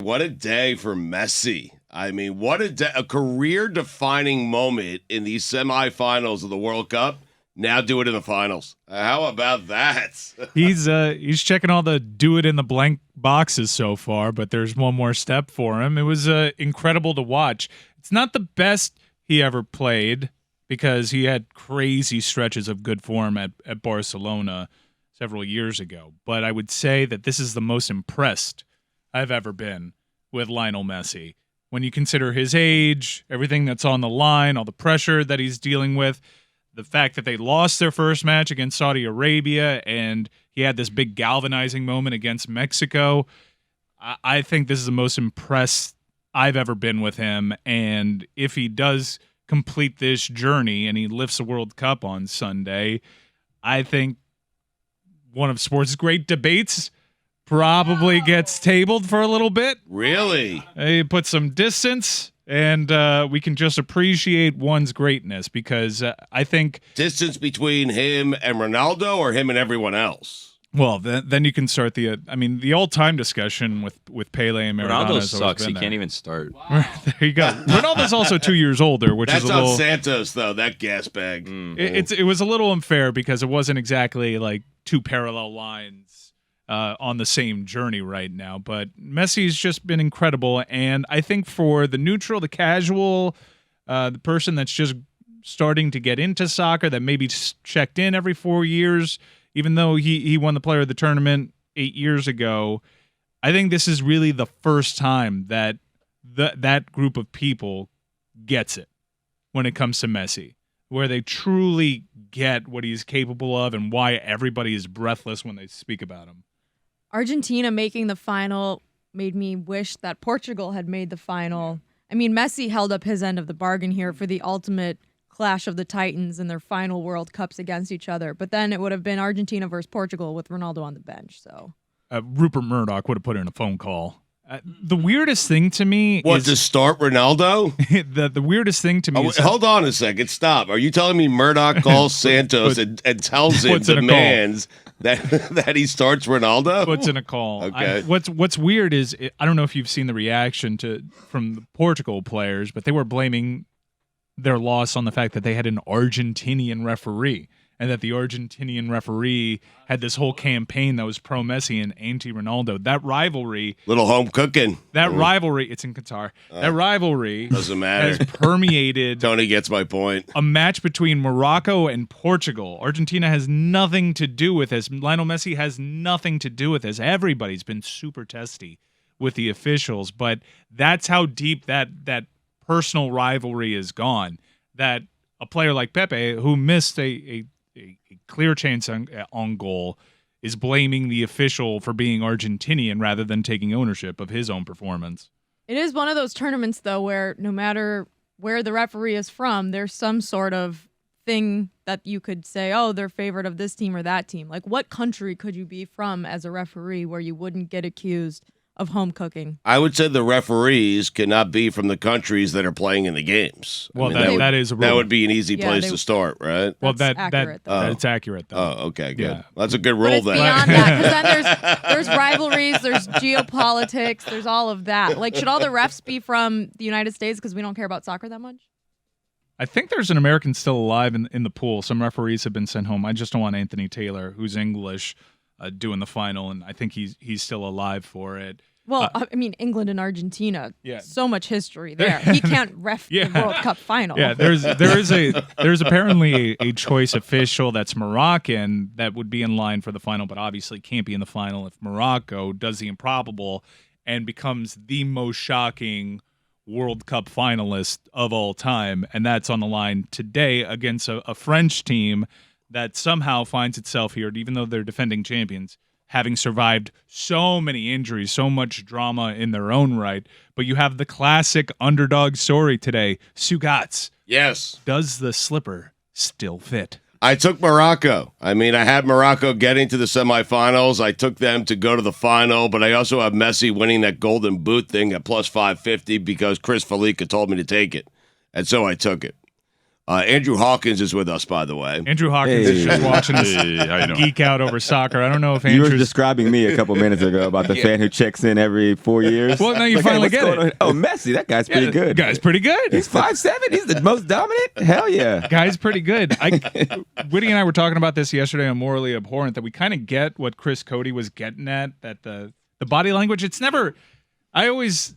what a day for Messi. I mean, what a career-defining moment in the semifinals of the World Cup. Now do it in the finals. How about that? He's checking all the do it in the blank boxes so far, but there's one more step for him. It was incredible to watch. It's not the best he ever played because he had crazy stretches of good form at Barcelona several years ago. But I would say that this is the most impressed I've ever been with Lionel Messi. When you consider his age, everything that's on the line, all the pressure that he's dealing with, the fact that they lost their first match against Saudi Arabia and he had this big galvanizing moment against Mexico, I think this is the most impressed I've ever been with him. And if he does complete this journey and he lifts the World Cup on Sunday, I think one of sports' great debates probably gets tabled for a little bit. Really? He put some distance, and we can just appreciate one's greatness because I think... Distance between him and Ronaldo or him and everyone else? Well, then you can start the all-time discussion with Pele and Maradona. Ronaldo sucks. He can't even start. Wow. There you go. Ronaldo's also 2 years older, which That's is a little... That's on Santos, though, that gas bag. It was a little unfair because it wasn't exactly like two parallel lines on the same journey right now. But Messi's just been incredible, and I think for the neutral, the casual, the person that's just starting to get into soccer, that maybe checked in every 4 years, even though he won the player of the tournament 8 years ago, I think this is really the first time that that group of people gets it when it comes to Messi, where they truly get what he's capable of and why everybody is breathless when they speak about him. Argentina making the final made me wish that Portugal had made the final. I mean, Messi held up his end of the bargain here for the ultimate clash of the Titans in their final World Cups against each other. But then it would have been Argentina versus Portugal with Ronaldo on the bench. So Rupert Murdoch would have put in a phone call. The weirdest thing to me is... to start Ronaldo? the weirdest thing to me is... Hold on a second. Stop. Are you telling me Murdoch calls Santos and tells him, demands that he starts Ronaldo? Puts in a call. Okay. What's weird is, I don't know if you've seen the reaction from the Portugal players, but they were blaming their loss on the fact that they had an Argentinian referee and that the Argentinian referee had this whole campaign that was pro-Messi and anti-Ronaldo. That rivalry... Little home cooking. That rivalry... It's in Qatar. That rivalry... Doesn't matter. ...has permeated... Tony gets my point. ...a match between Morocco and Portugal. Argentina has nothing to do with this. Lionel Messi has nothing to do with this. Everybody's been super testy with the officials, but that's how deep that personal rivalry is gone, that a player like Pepe, who missed a clear chance on goal, is blaming the official for being Argentinian rather than taking ownership of his own performance. It is one of those tournaments, though, where no matter where the referee is from, there's some sort of thing that you could say, oh, they're favorite of this team or that team. Like, what country could you be from as a referee where you wouldn't get accused of home cooking? I would say the referees cannot be from the countries that are playing in the games. Well, that is a rule. That would be an easy place to start, right? Well, that's accurate, though. That's accurate, though. Oh, okay, good. Yeah. That's a good rule, but it's beyond that, because then there's rivalries, there's geopolitics, there's all of that. Like, should all the refs be from the United States because we don't care about soccer that much? I think there's an American still alive in the pool. Some referees have been sent home. I just don't want Anthony Taylor, who's English, doing the final, and I think he's still alive for it. Well, I mean, England and Argentina, yeah. So much history there. He can't ref the World Cup final. Yeah, there's apparently a choice official that's Moroccan that would be in line for the final, but obviously can't be in the final if Morocco does the improbable and becomes the most shocking World Cup finalist of all time, and that's on the line today against a French team that somehow finds itself here, even though they're defending champions, having survived so many injuries, so much drama in their own right. But you have the classic underdog story today. Stugotz. Yes. Does the slipper still fit? I took Morocco. I mean, I had Morocco getting to the semifinals. I took them to go to the final, but I also have Messi winning that golden boot thing at plus 550 because Chris Felica told me to take it. And so I took it. Andrew Hawkins is with us, by the way. Andrew Hawkins is just watching us geek out over soccer. I don't know if You were Andrew's... describing me a couple minutes ago about the fan who checks in every 4 years. Well, now you finally get it. Oh, Messi, that guy's pretty good. Guy's pretty good. He's 5'7". He's the most dominant. Hell yeah. Guy's pretty good. Whitty and I were talking about this yesterday on Morally Abhorrent, that we kind of get what Chris Cody was getting at, that the body language, it's never... I always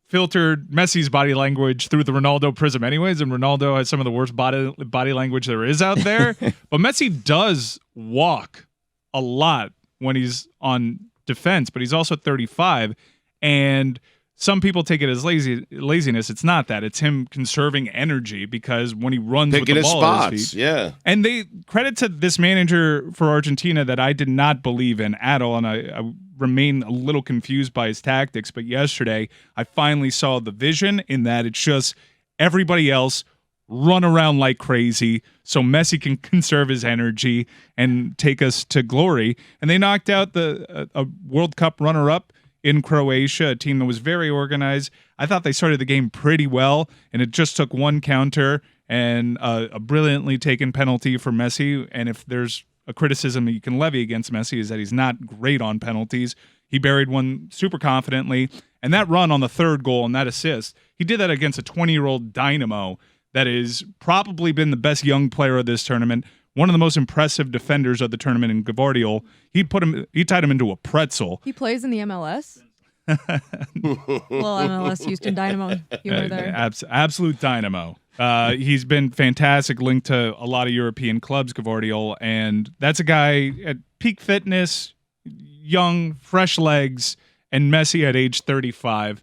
filtered Messi's body language through the Ronaldo prism anyways, and Ronaldo has some of the worst body language there is out there. But Messi does walk a lot when he's on defense, but he's also 35, and some people take it as laziness. It's not that. It's him conserving energy, because when he runs Picking with the his ball spots, at his feet, yeah. and they credit to this manager for Argentina that I did not believe in at all, and I remain a little confused by his tactics. But yesterday, I finally saw the vision in that it's just everybody else run around like crazy so Messi can conserve his energy and take us to glory. And they knocked out a World Cup runner-up in Croatia, a team that was very organized. I thought they started the game pretty well, and it just took one counter and a brilliantly taken penalty for Messi. And if there's a criticism that you can levy against Messi, is that he's not great on penalties. He buried one super confidently, and that run on the third goal and that assist, he did that against a 20-year-old dynamo that has probably been the best young player of this tournament, one of the most impressive defenders of the tournament in Gvardiol. He tied him into a pretzel. He plays in the MLS. Well, MLS Houston Dynamo humor there. Absolute dynamo. He's been fantastic, linked to a lot of European clubs, Gvardiol, and that's a guy at peak fitness, young, fresh legs, and Messi at age 35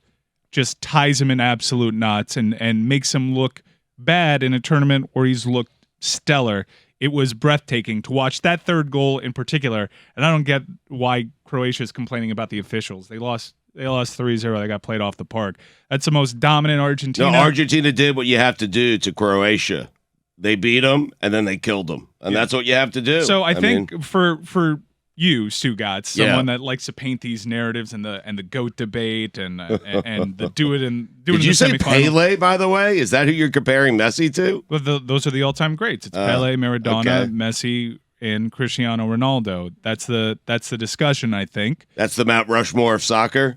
just ties him in absolute knots and makes him look bad in a tournament where he's looked stellar. It was breathtaking to watch that third goal in particular, and I don't get why Croatia is complaining about the officials. They lost 3-0. They got played off the park. That's the most dominant Argentina. No, Argentina did what you have to do to Croatia. They beat them, and then they killed them. And that's what you have to do. So I think for you, Stugotz, someone that likes to paint these narratives and the GOAT debate and the do it in Did you say Pele, by the way? Is that who you're comparing Messi to? Well, those are the all-time greats. It's Pele, Maradona, Messi, and Cristiano Ronaldo. That's the discussion, I think. That's the Mount Rushmore of soccer?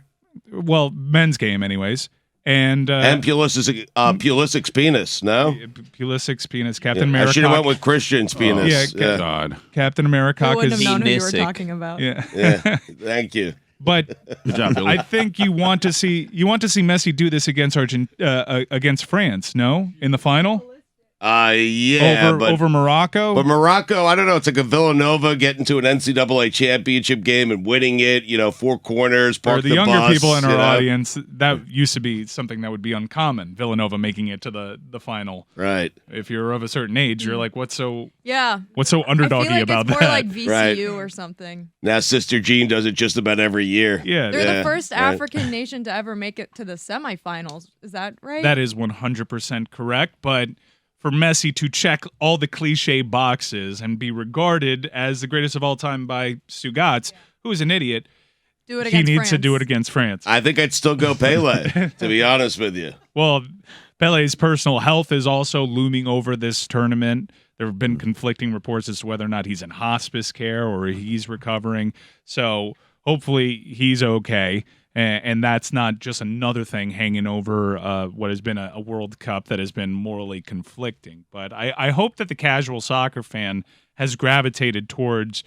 Well, men's game, anyways. And Pulisic's penis, no? Pulisic's penis, Captain America. I should have went with Christian's penis. God. Captain America. I wouldn't have known who you were talking about. Yeah. Thank you. But good job, Billy. I think you want to see Messi do this against France, no? In the final? Over Morocco. But Morocco, I don't know. It's like a Villanova getting to an NCAA championship game and winning it. 4 corners, park the younger bus, people in our audience, that used to be something that would be uncommon. Villanova making it to the final. Right. If you're of a certain age, you're like, what's so underdoggy I feel like about it's that? more like VCU or something. Now Sister Jean does it just about every year. Yeah, they're the first African nation to ever make it to the semifinals. Is that right? That is 100% correct, but for Messi to check all the cliche boxes and be regarded as the greatest of all time by Stugotz, who is an idiot, he needs to do it against France. I think I'd still go Pele, to be honest with you. Well, Pele's personal health is also looming over this tournament. There have been conflicting reports as to whether or not he's in hospice care or he's recovering. So hopefully he's okay. And that's not just another thing hanging over what has been a World Cup that has been morally conflicting. But I hope that the casual soccer fan has gravitated towards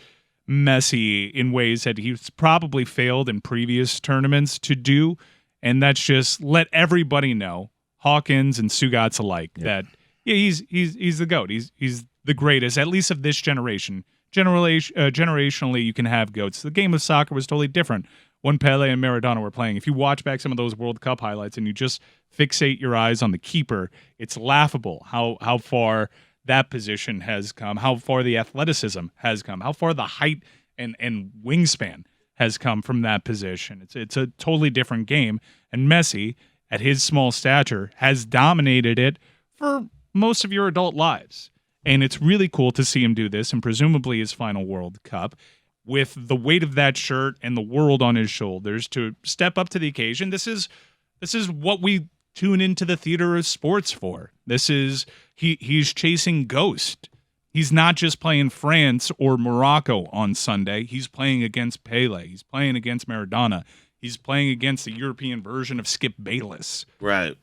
Messi in ways that he's probably failed in previous tournaments to do. And that's just let everybody know, Hawkins and Stugotz alike, that he's the GOAT. He's the greatest, at least of this generation. Generationally, you can have GOATs. The game of soccer was totally different when Pele and Maradona were playing. If you watch back some of those World Cup highlights and you just fixate your eyes on the keeper, it's laughable how far that position has come, how far the athleticism has come, how far the height and wingspan has come from that position. It's a totally different game, and Messi, at his small stature, has dominated it for most of your adult lives. And it's really cool to see him do this, and presumably his final World Cup, with the weight of that shirt and the world on his shoulders, to step up to the occasion. This is what we tune into the theater of sports for. This is he's chasing Ghost. He's not just playing France or Morocco on Sunday. He's playing against Pele. He's playing against Maradona. He's playing against the European version of Skip Bayless. Right.